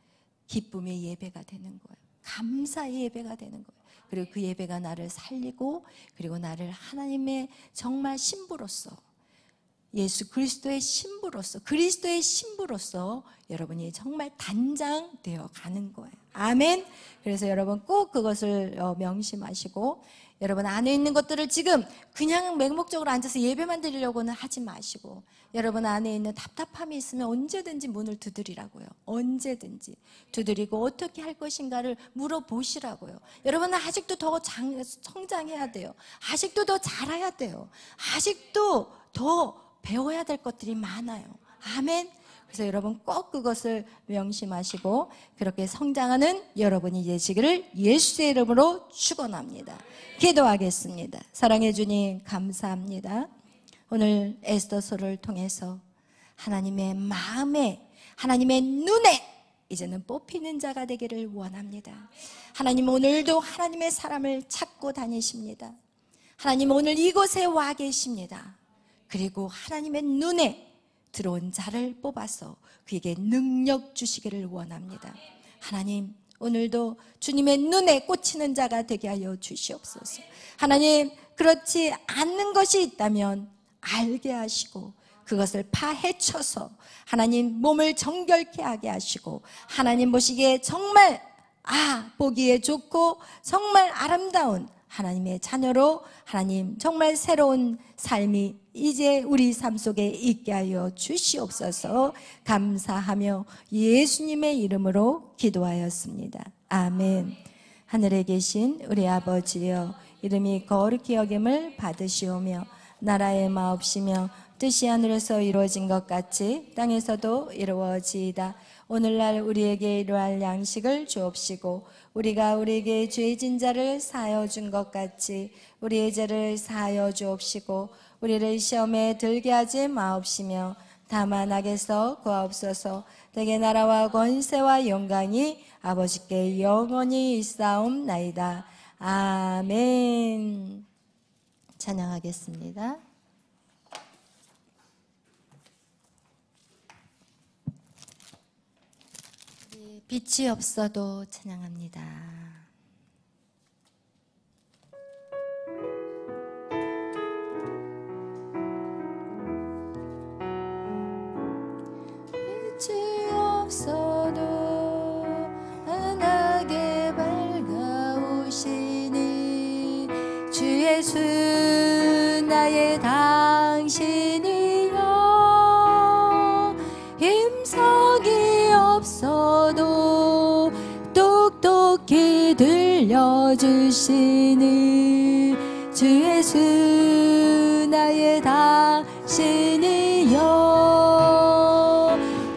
기쁨의 예배가 되는 거예요. 감사의 예배가 되는 거예요. 그리고 그 예배가 나를 살리고, 그리고 나를 하나님의 정말 신부로서, 예수 그리스도의 신부로서, 그리스도의 신부로서 여러분이 정말 단장되어 가는 거예요. 아멘. 그래서 여러분 꼭 그것을 명심하시고, 여러분 안에 있는 것들을 지금 그냥 맹목적으로 앉아서 예배만 드리려고는 하지 마시고, 여러분 안에 있는 답답함이 있으면 언제든지 문을 두드리라고요. 언제든지 두드리고 어떻게 할 것인가를 물어보시라고요. 여러분은 아직도 더 성장해야 돼요. 아직도 더 자라야 돼요. 아직도 더 배워야 될 것들이 많아요. 아멘. 그래서 여러분 꼭 그것을 명심하시고 그렇게 성장하는 여러분이 되시기를 예수의 이름으로 축원합니다. 기도하겠습니다. 사랑해 주님 감사합니다. 오늘 에스더서를 통해서 하나님의 마음에, 하나님의 눈에 이제는 뽑히는 자가 되기를 원합니다. 하나님, 오늘도 하나님의 사람을 찾고 다니십니다. 하나님, 오늘 이곳에 와 계십니다. 그리고 하나님의 눈에 들어온 자를 뽑아서 그에게 능력 주시기를 원합니다. 하나님, 오늘도 주님의 눈에 꽂히는 자가 되게 하여 주시옵소서. 하나님, 그렇지 않는 것이 있다면 알게 하시고 그것을 파헤쳐서 하나님 몸을 정결케 하게 하시고, 하나님 보시기에 정말 보기에 좋고 정말 아름다운 하나님의 자녀로 하나님 정말 새로운 삶이 이제 우리 삶 속에 있게 하여 주시옵소서. 감사하며 예수님의 이름으로 기도하였습니다. 아멘. 하늘에 계신 우리 아버지여, 이름이 거룩히 여김을 받으시오며 나라의 마옵시며 뜻이 하늘에서 이루어진 것 같이 땅에서도 이루어지이다. 오늘날 우리에게 이루할 양식을 주옵시고 우리가 우리에게 죄진 자를 사하여 준 것 같이 우리의 죄를 사하여 주옵시고 우리를 시험에 들게 하지 마옵시며 다만 악에서 구하옵소서. 대개 나라와 권세와 영광이 아버지께 영원히 있사옵나이다. 아멘. 찬양하겠습니다. 빛이 없어도 찬양합니다. 빛이 없어도 환하게 밝아오시니 주 예수 나의 당신이여 힘석이 없어도 똑똑히 들려주시니 주 예수 나의 당신이여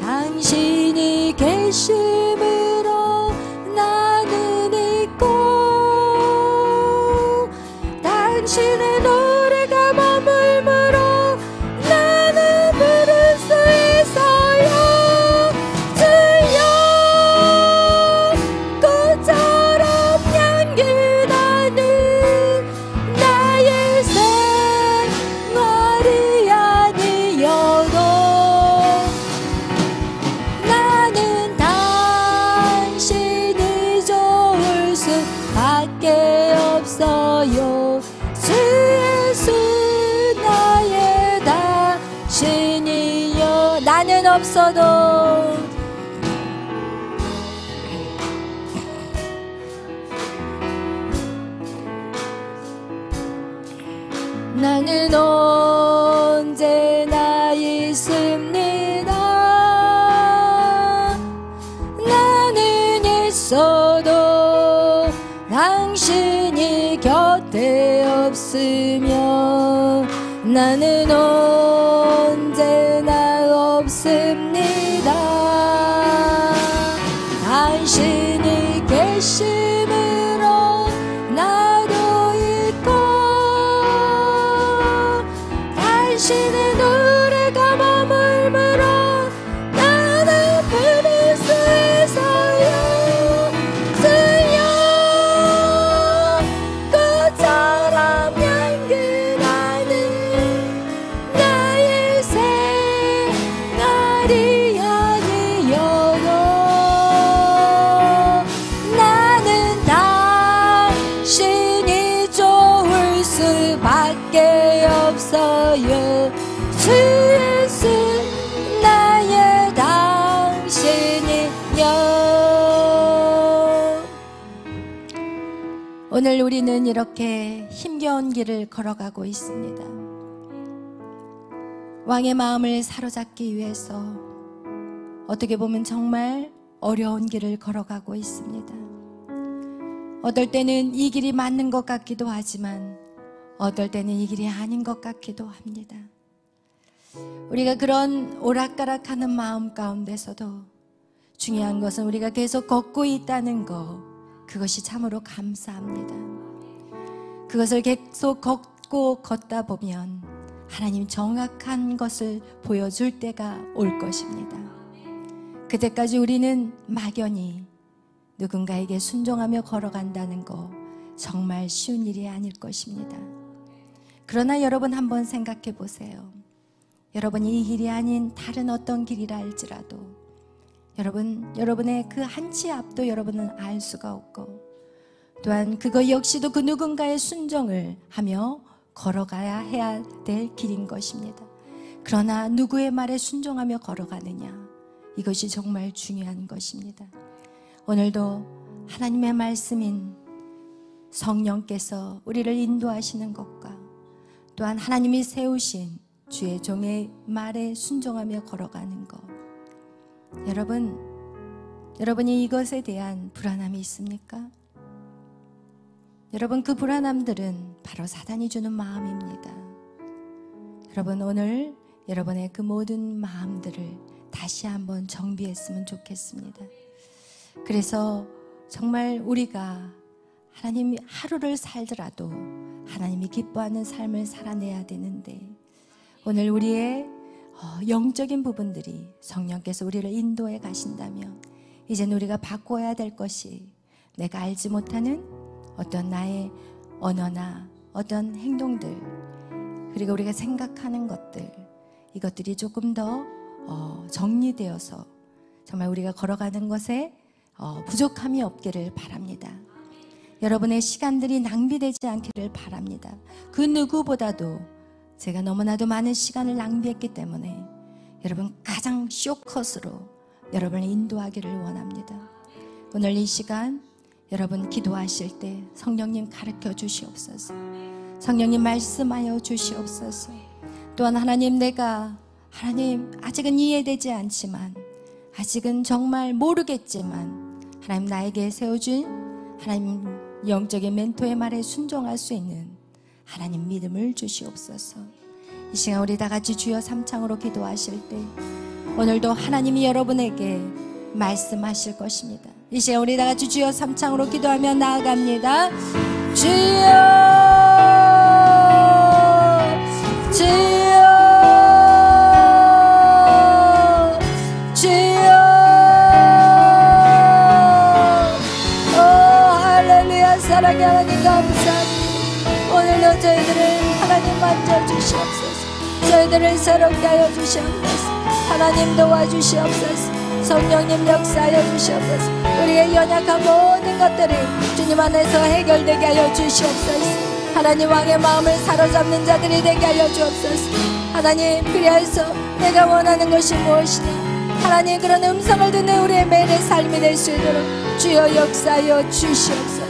당신이 계심으로 나는 있고 당신의 노래가 머물므로 나는 부를 수 있어요. 주여 꽃처럼 향기 나는 나의 생활이 아니어도 나는 당신이 좋을 수밖에 없어요. 주 예수 나의 당신이여 나는 없어도 나는 언제나 있습니다. 나는 있어도 당신이 곁에 없으며 나는 언제나 없습니다. 당신이 계심으로 나도 있고 당신의 노래가 머물므로 나는 부를 수 있어요. 주여 꽃처럼 향기 나는 나의 생활이 아니어도 나는 당신이 좋을 수밖에 없어요. 주 예수 나의 당신이여. 오늘 우리는 이렇게 힘겨운 길을 걸어가고 있습니다. 왕의 마음을 사로잡기 위해서 어떻게 보면 정말 어려운 길을 걸어가고 있습니다. 어떨 때는 이 길이 맞는 것 같기도 하지만 어떨 때는 이 길이 아닌 것 같기도 합니다. 우리가 그런 오락가락하는 마음 가운데서도 중요한 것은 우리가 계속 걷고 있다는 것, 그것이 참으로 감사합니다. 그것을 계속 걷고 걷다 보면 하나님 정확한 것을 보여줄 때가 올 것입니다. 그때까지 우리는 막연히 누군가에게 순종하며 걸어간다는 거 정말 쉬운 일이 아닐 것입니다. 그러나 여러분 한번 생각해 보세요. 여러분이 이 길이 아닌 다른 어떤 길이라 할지라도 여러분의 그 한 치 앞도 여러분은 알 수가 없고 또한 그거 역시도 그 누군가의 순종을 하며 걸어가야 해야 될 길인 것입니다. 그러나 누구의 말에 순종하며 걸어가느냐, 이것이 정말 중요한 것입니다. 오늘도 하나님의 말씀인 성령께서 우리를 인도하시는 것과 또한 하나님이 세우신 주의 종의 말에 순종하며 걸어가는 것, 여러분이 이것에 대한 불안함이 있습니까? 여러분, 그 불안함들은 바로 사단이 주는 마음입니다. 여러분, 오늘 여러분의 그 모든 마음들을 다시 한번 정비했으면 좋겠습니다. 그래서 정말 우리가 하나님 하루를 살더라도 하나님이 기뻐하는 삶을 살아내야 되는데, 오늘 우리의 영적인 부분들이 성령께서 우리를 인도해 가신다면 이젠 우리가 바꿔야 될 것이, 내가 알지 못하는 어떤 나의 언어나 어떤 행동들, 그리고 우리가 생각하는 것들, 이것들이 조금 더 정리되어서 정말 우리가 걸어가는 것에 부족함이 없기를 바랍니다. 여러분의 시간들이 낭비되지 않기를 바랍니다. 그 누구보다도 제가 너무나도 많은 시간을 낭비했기 때문에 여러분 가장 쇼컷으로 여러분을 인도하기를 원합니다. 오늘 이 시간 여러분 기도하실 때 성령님 가르쳐 주시옵소서. 성령님 말씀하여 주시옵소서. 또한 하나님, 하나님 아직은 이해되지 않지만, 아직은 정말 모르겠지만 하나님 나에게 세워준 하나님 영적인 멘토의 말에 순종할 수 있는 하나님 믿음을 주시옵소서. 이 시간 우리 다 같이 주여 삼창으로 기도하실 때 오늘도 하나님이 여러분에게 말씀하실 것입니다. 이 시간 우리 다 같이 주여 삼창으로 기도하며 나아갑니다. 주여, 주여, 주여. 오 할렐루야. 사랑의 하나님 감사합니다. 오늘도 저희들을 하나님 만져주시옵소서. 저희들을 새롭게 하여 주시옵소서. 하나님 도와주시옵소서. 성령님 역사하여 주시옵소서. 우리의 연약한 모든 것들이 주님 안에서 해결되게 하여 주시옵소서. 하나님 왕의 마음을 사로잡는 자들이 되게 하여 주옵소서. 하나님, 그리하여서 내가 원하는 것이 무엇이냐, 하나님 그런 음성을 듣는 우리의 매일의 삶이 될 수 있도록 주여 역사하여 주시옵소서.